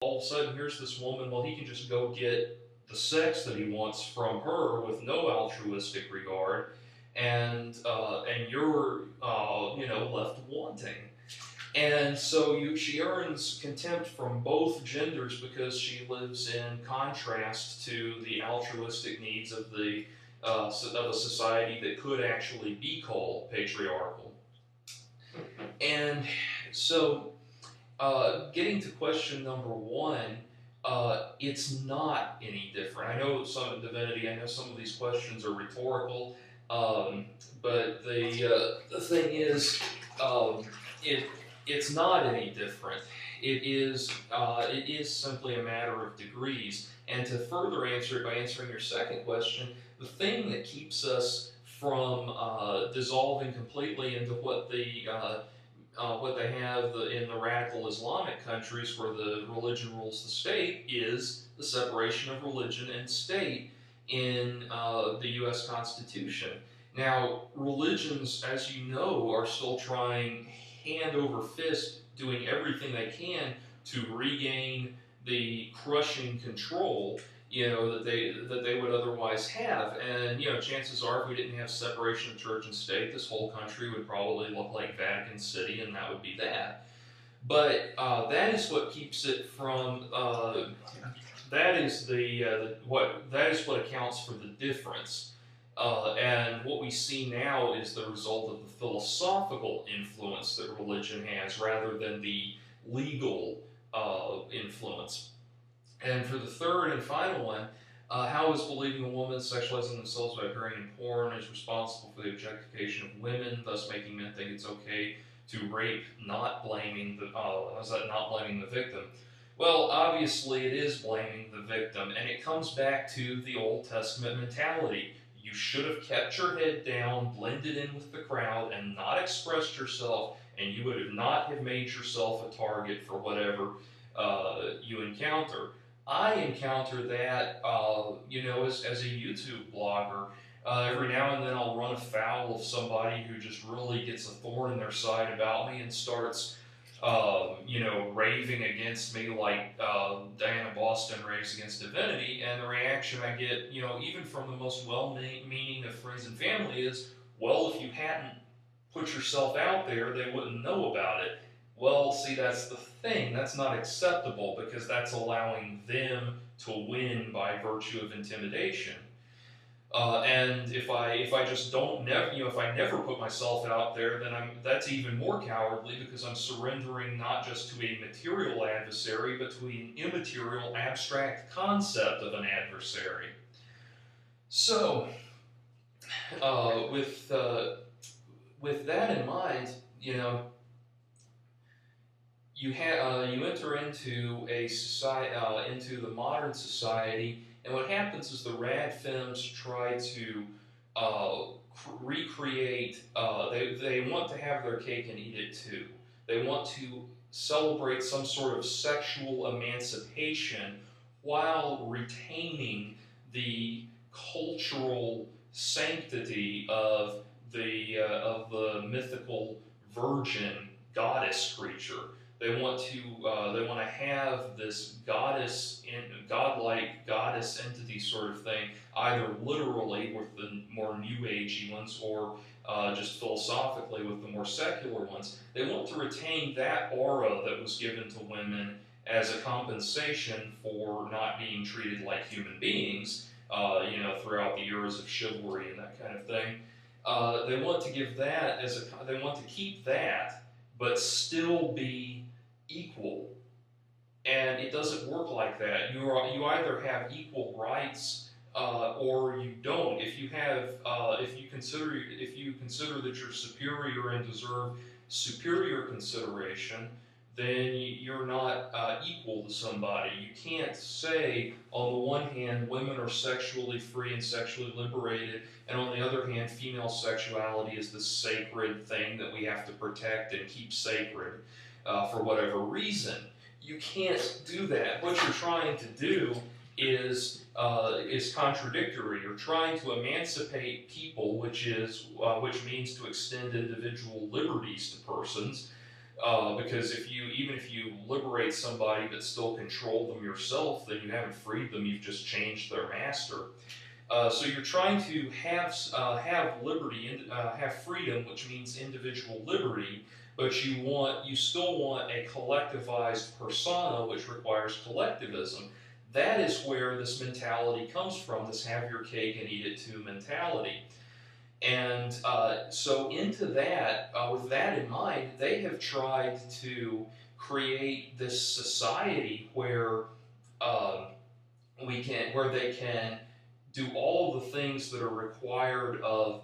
all of a sudden, here's this woman, well, he can just go get the sex that he wants from her with no altruistic regard, and you're left wanting. And so she earns contempt from both genders because she lives in contrast to the altruistic needs of a society that could actually be called patriarchal. And so, getting to question number one, it's not any different. I know some Divinity. I know some of these questions are rhetorical, um, but the thing is, um, it it's not any different. It is simply a matter of degrees. And to further answer it by answering your second question, the thing that keeps us from dissolving completely into what they have in the radical Islamic countries where the religion rules the state is the separation of religion and state in the U.S. Constitution. Now, religions, as you know, are still trying hand over fist, doing everything they can to regain the crushing control that they would otherwise have. And chances are, if we didn't have separation of church and state, this whole country would probably look like Vatican City, and that would be that. But that is what keeps it from. That is what accounts for the difference. And what we see now is the result of the philosophical influence that religion has, rather than the legal influence. And for the third and final one, how is believing a woman sexualizing themselves by appearing in porn is responsible for the objectification of women, thus making men think it's okay to rape, not blaming the victim? Well, obviously it is blaming the victim, and it comes back to the Old Testament mentality. You should have kept your head down, blended in with the crowd, and not expressed yourself, and you would have not have made yourself a target for whatever you encounter. I encounter that, as a YouTube blogger. Every now and then I'll run afoul of somebody who just really gets a thorn in their side about me and starts, raving against me like Diana Boston raves against Divinity. And the reaction I get, even from the most well-meaning of friends and family is, well, if you hadn't put yourself out there, they wouldn't know about it. Well, see, that's the thing. That's not acceptable because that's allowing them to win by virtue of intimidation. And if I just don't never if I never put myself out there, then that's even more cowardly because I'm surrendering not just to a material adversary, but to an immaterial abstract concept of an adversary. So, with that in mind, you enter into a society, into the modern society, and what happens is the rad films try to recreate. They want to have their cake and eat it too. They want to celebrate some sort of sexual emancipation while retaining the cultural sanctity of the mythical virgin goddess creature. They want to have this goddess godlike goddess entity sort of thing, either literally with the more new agey ones, or just philosophically with the more secular ones. They want to retain that aura that was given to women as a compensation for not being treated like human beings, throughout the eras of chivalry and that kind of thing. They want to give that they want to keep that, but still be equal. And it doesn't work like that. You either have equal rights or you don't. If you consider that you're superior and deserve superior consideration, then you're not equal to somebody. You can't say, on the one hand, women are sexually free and sexually liberated, and on the other hand, female sexuality is this sacred thing that we have to protect and keep sacred for whatever reason. You can't do that. What you're trying to do is contradictory. You're trying to emancipate people, which means to extend individual liberties to persons. Because even if you liberate somebody but still control them yourself, then you haven't freed them. You've just changed their master. So you're trying to have liberty and have freedom, which means individual liberty, but you still want a collectivized persona, which requires collectivism. That is where this mentality comes from, this have your cake and eat it too mentality. And so into that, with that in mind, they have tried to create this society where where they can do all the things that are required of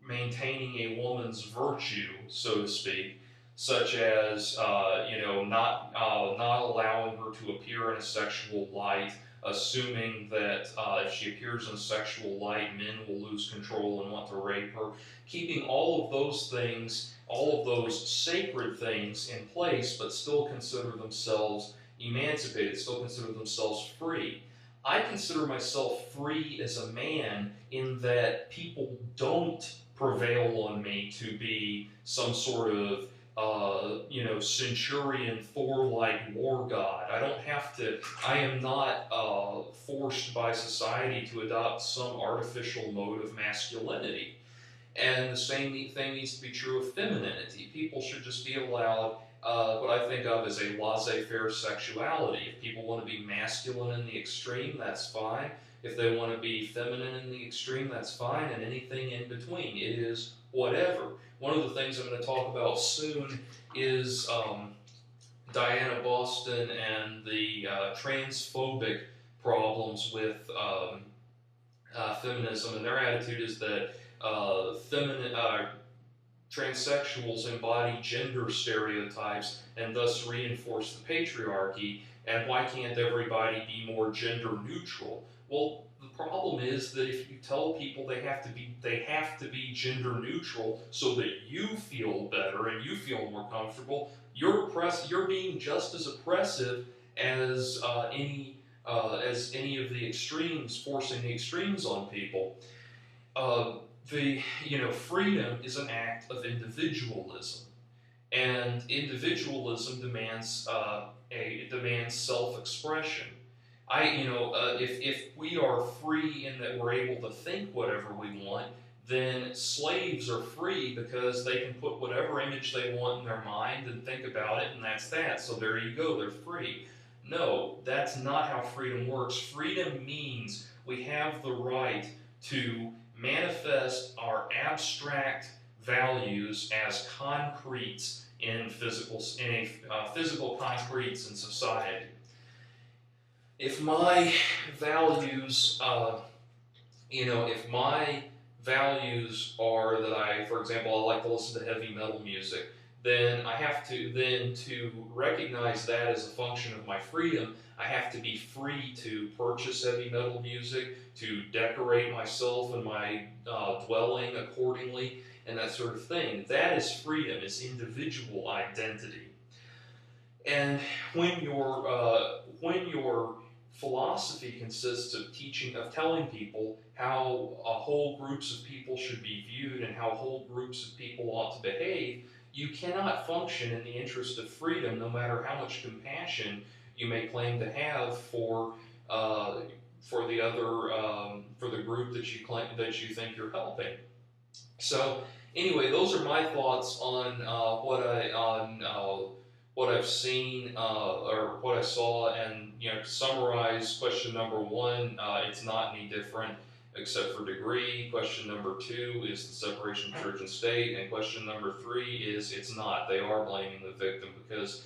maintaining a woman's virtue, so to speak, such as not allowing her to appear in a sexual light, assuming that if she appears in a sexual light, men will lose control and want to rape her, keeping all of those things, all of those sacred things in place, but still consider themselves emancipated, still consider themselves free. I consider myself free as a man in that people don't prevail on me to be some sort of centurion Thor-like war god. I am not forced by society to adopt some artificial mode of masculinity. And the same thing needs to be true of femininity. People should just be allowed what I think of as a laissez-faire sexuality. If people want to be masculine in the extreme, that's fine. If they want to be feminine in the extreme, that's fine. And anything in between, it is whatever. One of the things I'm going to talk about soon is Diana Boston and the transphobic problems with feminism. And their attitude is that transsexuals embody gender stereotypes and thus reinforce the patriarchy, and why can't everybody be more gender neutral? Well, the problem is that if you tell people they have to be gender neutral so that you feel better and you feel more comfortable, you're being just as oppressive as any of the extremes, forcing the extremes on people. Freedom is an act of individualism, and individualism demands self-expression. If we are free in that we're able to think whatever we want, then slaves are free because they can put whatever image they want in their mind and think about it, and that's that. So there you go, they're free. No, that's not how freedom works. Freedom means we have the right to manifest our abstract values as concretes in physical concretes in society. If my values, are that for example, I like to listen to heavy metal music, then I have to recognize that as a function of my freedom. I have to be free to purchase heavy metal music, to decorate myself and my dwelling accordingly, and that sort of thing. That is freedom, it's individual identity. And when your philosophy consists of telling people how whole groups of people should be viewed and how whole groups of people ought to behave, you cannot function in the interest of freedom, no matter how much compassion you may claim to have for the group that you think you're helping. So anyway, those are my thoughts on what I've seen or what I saw. And to summarize, question number one, it's not any different except for degree. Question number two is the separation of church and state, and question number three is it's not. They are blaming the victim because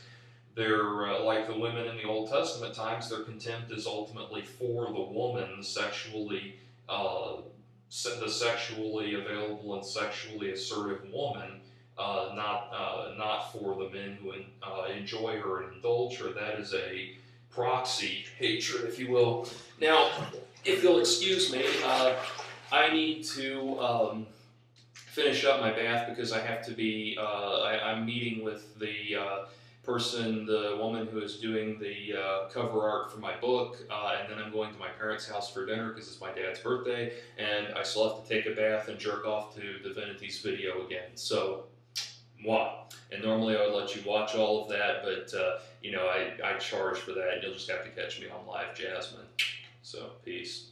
they're like the women in the Old Testament times. Their contempt is ultimately for the woman, the sexually available and sexually assertive woman, not for the men who enjoy her and indulge her. That is a proxy hatred, if you will. Now, if you'll excuse me, I need to finish up my bath because I have to be. I'm meeting with the woman who is doing the cover art for my book, and then I'm going to my parents' house for dinner because it's my dad's birthday, and I still have to take a bath and jerk off to Divinity's video again. So, moi. And normally I would let you watch all of that, but you know, I charge for that. You'll just have to catch me on Live Jasmine. So, peace.